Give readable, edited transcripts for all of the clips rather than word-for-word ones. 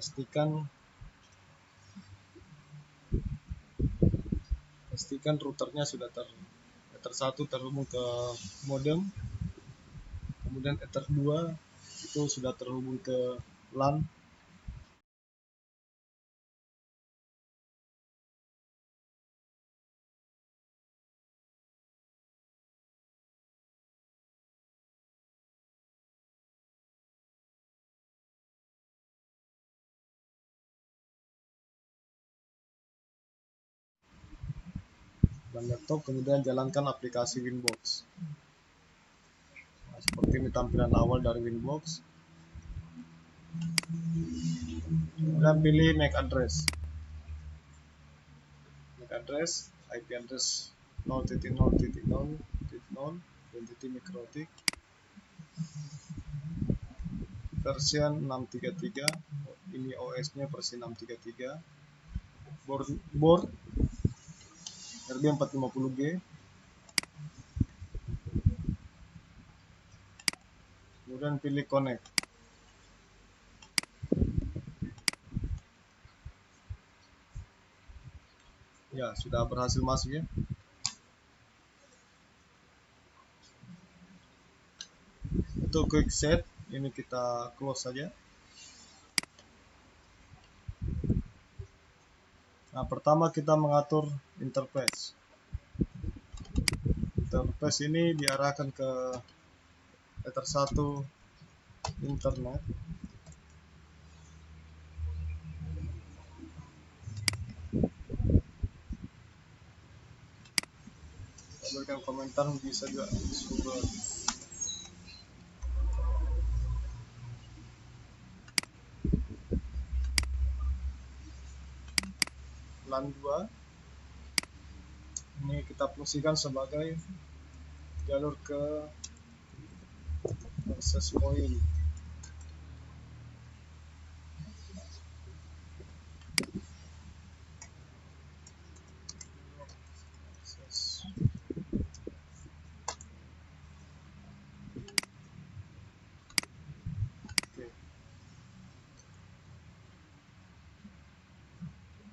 pastikan routernya sudah Ether 1 terhubung ke modem, kemudian Ether 2 itu sudah terhubung ke LAN. Dan laptop kemudian jalankan aplikasi Winbox. Nah, seperti ini tampilan awal dari Winbox. Kemudian pilih MAC address, IP address 0.0.0.0 identity mikrotik version 633. Ini OS-nya versi 633. Board RB450G. Kemudian pilih connect. Ya, sudah berhasil masuk ya. Untuk quick set ini kita close saja. Nah, pertama kita mengatur interface. Interface ini diarahkan ke Ether 1 internet. Berikan komentar, bisa juga sumber. LAN 2 ini kita fungsikan sebagai jalur ke access point.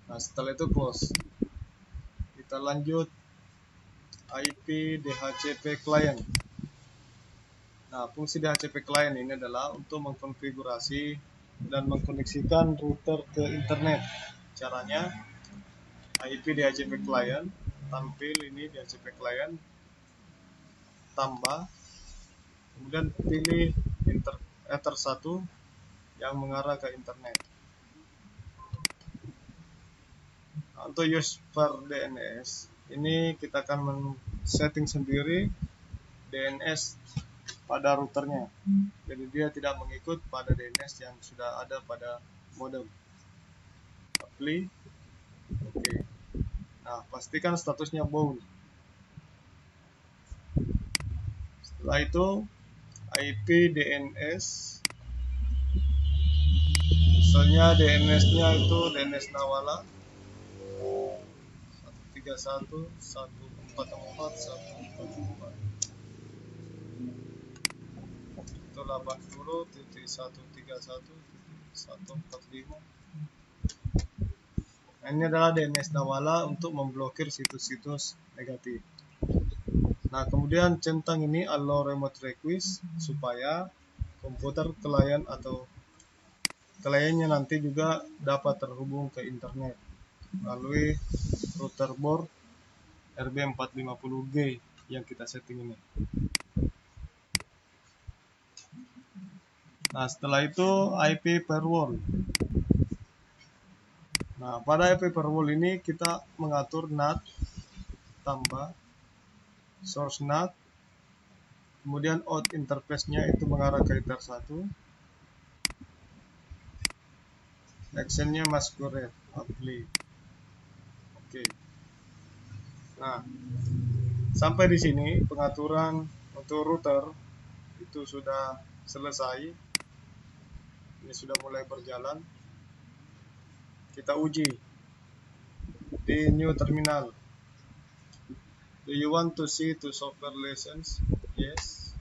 Nah, setelah itu close. Kita lanjut IP DHCP client. Nah, fungsi DHCP client ini adalah untuk mengkonfigurasi dan mengkoneksikan router ke internet. Caranya IP DHCP client tampil ini DHCP client, tambah, kemudian pilih Ether 1 yang mengarah ke internet. Nah, untuk use per DNS ini kita akan setting sendiri DNS pada routernya, jadi dia tidak mengikut pada DNS yang sudah ada pada modem. Apply, oke. Nah, pastikan statusnya bound. Setelah itu IP DNS, misalnya DNS-nya itu DNS Nawala 131.144.144 itu 80.131.145. Nah, ini adalah DNS Nawala untuk memblokir situs-situs negatif. Nah, kemudian centang ini allow remote request supaya komputer klien atau kliennya nanti juga dapat terhubung ke internet melalui router board RB450G yang kita setting ini. Nah, setelah itu IP firewall. Nah, pada IP firewall ini kita mengatur NAT tambah source NAT, kemudian out interface-nya itu mengarah ke Ether 1, action-nya masquerade apply. Oke. Nah, sampai di sini pengaturan untuk router itu sudah selesai. Ini sudah mulai berjalan. Kita uji di new terminal. Do you want to see to software lessons? Yes.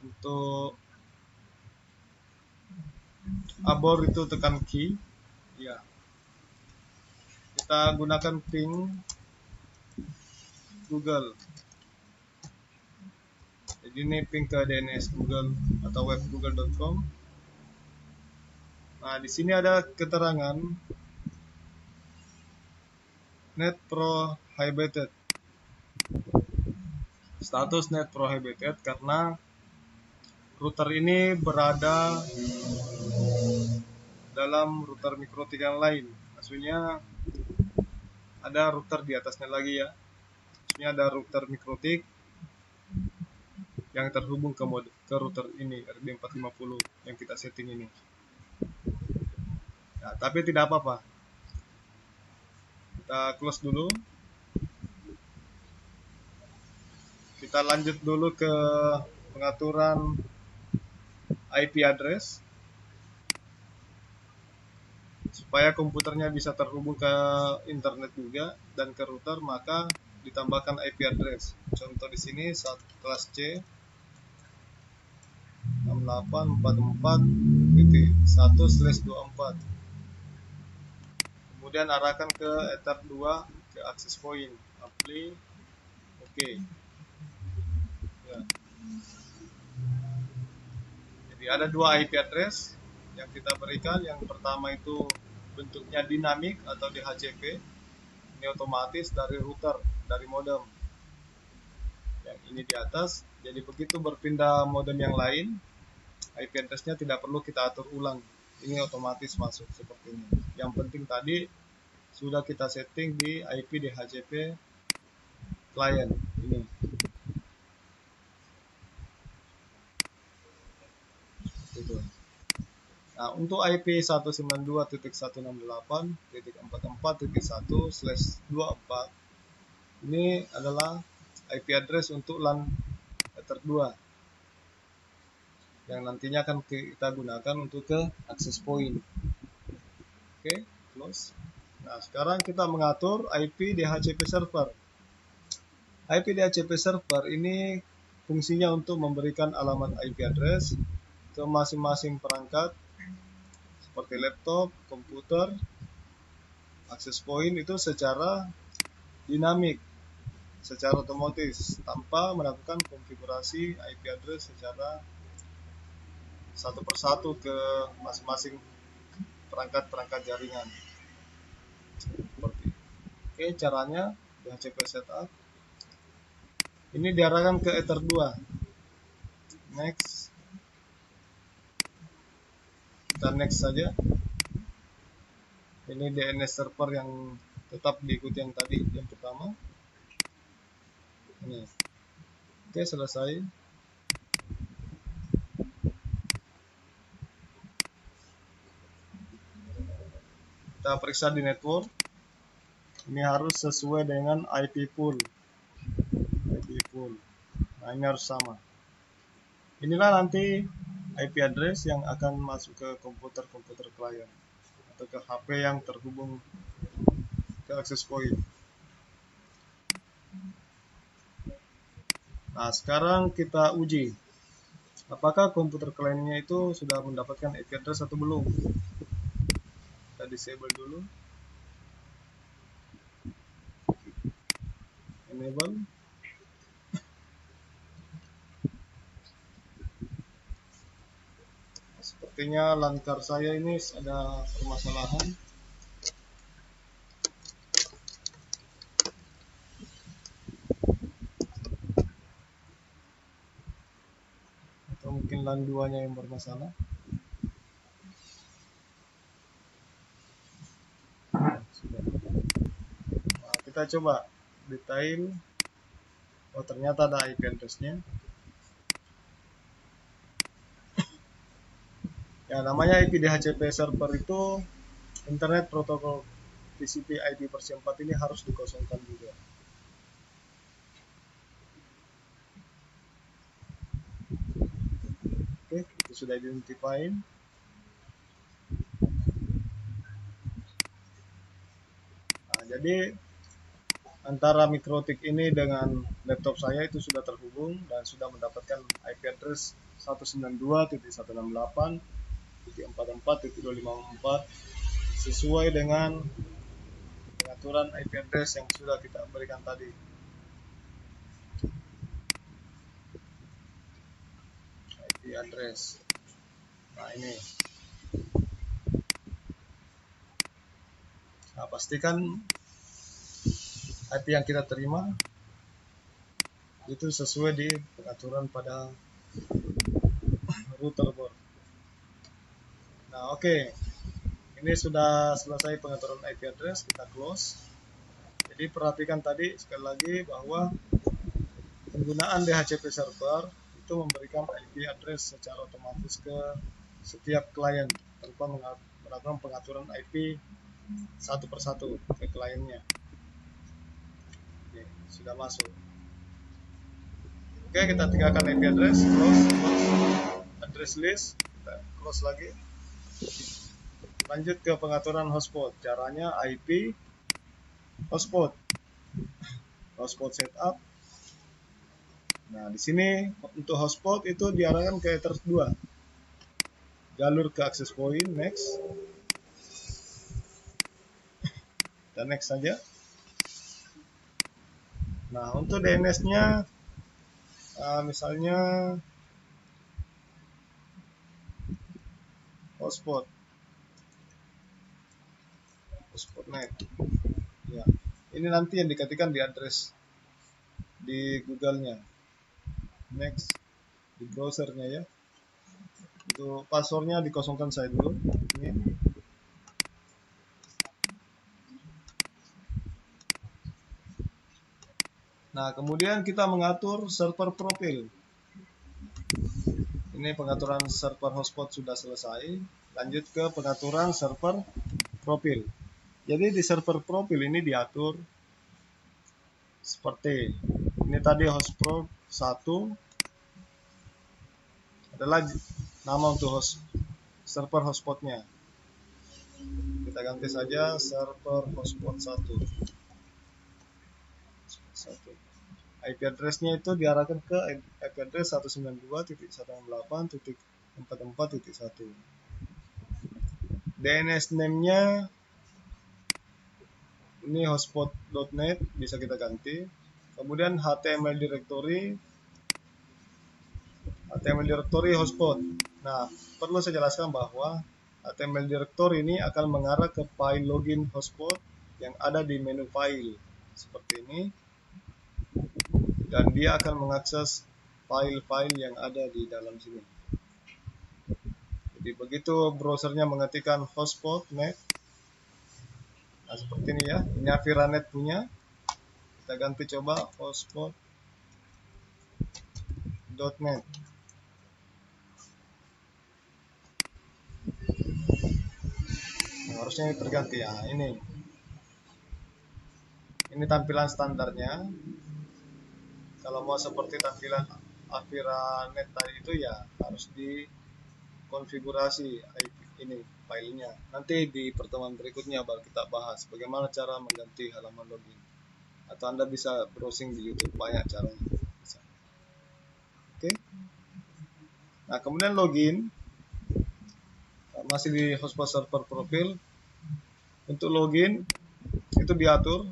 Untuk abort itu tekan key. Ya, kita gunakan ping Google. Jadi ini ping ke DNS Google atau web google.com. Nah, di sini ada keterangan net prohibited. Status net prohibited karena router ini berada dalam router mikrotik yang lain. Maksudnya ada router di atasnya lagi ya. Maksudnya ada router mikrotik yang terhubung ke router ini RB450 yang kita setting ini. Nah, tapi tidak apa-apa. Kita close dulu. Kita lanjut dulu ke pengaturan IP address supaya komputernya bisa terhubung ke internet juga dan ke router, maka ditambahkan IP address. Contoh di sini kelas C 6844.1/24. Kemudian arahkan ke ether 2 ke access point, apply, oke. Ya. Jadi ada dua IP address yang kita berikan. Yang pertama itu bentuknya dinamik atau DHCP. Ini otomatis dari router, dari modem. Yang ini di atas. Jadi begitu berpindah modem yang lain, IP address-nya tidak perlu kita atur ulang. Ini otomatis masuk seperti ini. Yang penting tadi sudah kita setting di IP DHCP client ini. Itu. Nah, untuk IP 192.168.44.1/24 ini adalah IP address untuk LAN Ether 2 yang nantinya akan kita gunakan untuk ke access point. Oke, close. Nah, sekarang kita mengatur IP DHCP server. IP DHCP server ini fungsinya untuk memberikan alamat IP address ke masing-masing perangkat seperti laptop, komputer, access point itu secara dinamik, secara otomatis tanpa melakukan konfigurasi IP address secara satu persatu ke masing-masing perangkat-perangkat jaringan. Seperti oke, caranya DHCP setup. Ini diarahkan ke Ether 2. Next. Kita next saja. Ini DNS server yang tetap diikuti yang tadi, yang pertama. Ini. Oke, selesai. Kita periksa di network. Ini harus sesuai dengan IP pool. IP pool. Nah, ini harus sama. Inilah nanti IP address yang akan masuk ke komputer-komputer klien atau ke HP yang terhubung ke access point. Nah, sekarang kita uji apakah komputer kliennya itu sudah mendapatkan IP address atau belum. Kita disable dulu. Enable. Sepertinya LAN card saya ini ada permasalahan. Atau mungkin LAN 2-nya yang bermasalah. Nah, kita coba detail. Oh, ternyata ada IP address-nya. Ya, namanya IP DHCP server itu Internet Protocol TCP IP versi 4 ini harus dikosongkan juga. Oke, itu sudah identified. Nah, jadi antara mikrotik ini dengan laptop saya itu sudah terhubung dan sudah mendapatkan IP address 192.168 192.44.254 sesuai dengan pengaturan IP address yang sudah kita berikan tadi. IP address. Nah, ini. Nah, pastikan IP yang kita terima itu sesuai di pengaturan pada router board. Nah, oke. Ini sudah selesai pengaturan IP address, kita close. Jadi perhatikan tadi sekali lagi bahwa penggunaan DHCP server itu memberikan IP address secara otomatis ke setiap klien tanpa melakukan pengaturan IP satu persatu ke kliennya. Oke, sudah masuk. Oke, kita tinggalkan IP address, close address list, kita close lagi. Lanjut ke pengaturan hotspot. Caranya IP hotspot setup. Nah, di sini untuk hotspot itu diarahkan ke Ether 2. Jalur ke access point, next. Dan next saja. Nah, untuk DNS-nya misalnya hotspot.net. Ya, ini nanti yang diketikkan di address di Google-nya. Next di browsernya ya. Itu passwordnya dikosongkan saya dulu. Ini. Nah, kemudian kita mengatur server profil. Ini pengaturan server hotspot sudah selesai. Lanjut ke pengaturan server profil. Jadi di server profil ini diatur seperti ini tadi, hostprop 1 adalah nama untuk server hotspotnya. Kita ganti saja server hotspot 1. IP address-nya itu diarahkan ke IP address 192.168.44.1. DNS name-nya ini hotspot.net, bisa kita ganti. Kemudian HTML directory hotspot. Nah, perlu saya jelaskan bahwa HTML directory ini akan mengarah ke file login hotspot yang ada di menu file seperti ini, dan dia akan mengakses file-file yang ada di dalam sini. Jadi begitu browsernya mengetikkan hotspot.net, nah seperti ini ya, ini Aviranet punya. Kita ganti coba hotspot.net. Nah, harusnya ini terganti ya, ini tampilan standarnya. Kalau mau seperti tampilan Aviranet tadi itu ya harus dikonfigurasi ini filenya. Nanti di pertemuan berikutnya baru kita bahas bagaimana cara mengganti halaman login. Atau Anda bisa browsing di YouTube, banyak caranya. Oke. Nah, kemudian login masih di hotspot server profil. Untuk login itu diatur.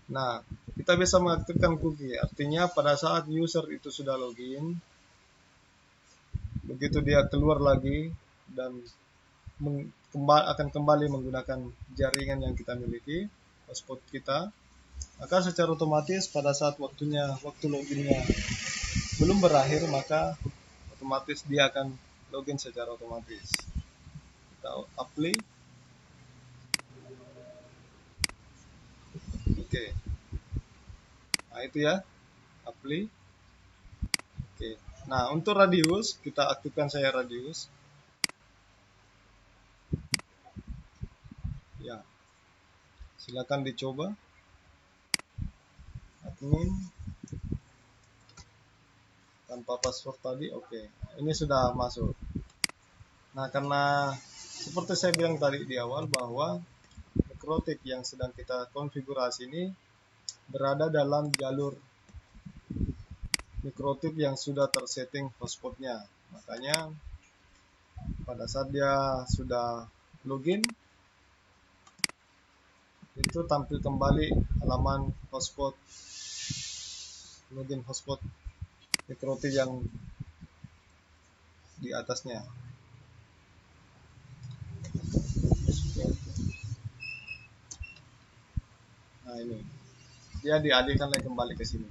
Nah, kita bisa mengaktifkan cookie. Artinya pada saat user itu sudah login, begitu dia keluar lagi dan akan kembali menggunakan jaringan yang kita miliki, hotspot kita, maka secara otomatis pada saat waktu loginnya belum berakhir, maka otomatis dia akan login secara otomatis. Kita apply. Oke. Nah, itu ya, apply. Oke. Nah, untuk radius, kita aktifkan saya radius. Ya. Silakan dicoba. Admin tanpa password tadi, oke. Ini sudah masuk. Nah, karena seperti saya bilang tadi di awal bahwa mikrotip yang sedang kita konfigurasi ini berada dalam jalur mikrotip yang sudah tersetting hotspotnya. Makanya pada saat dia sudah login, itu tampil kembali halaman hotspot, login hotspot Micro T yang di atasnya. Nah ini, dia dialihkan lagi kembali ke sini.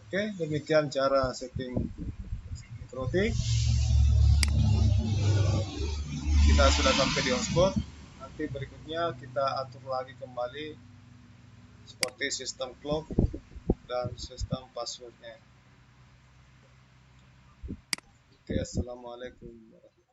Oke, demikian cara setting Micro T. Kita sudah sampai di hotspot. Nanti berikutnya kita atur lagi kembali seperti sistem clock dan sistem passwordnya. Oke, assalamualaikum warahmatullahi wabarakatuh.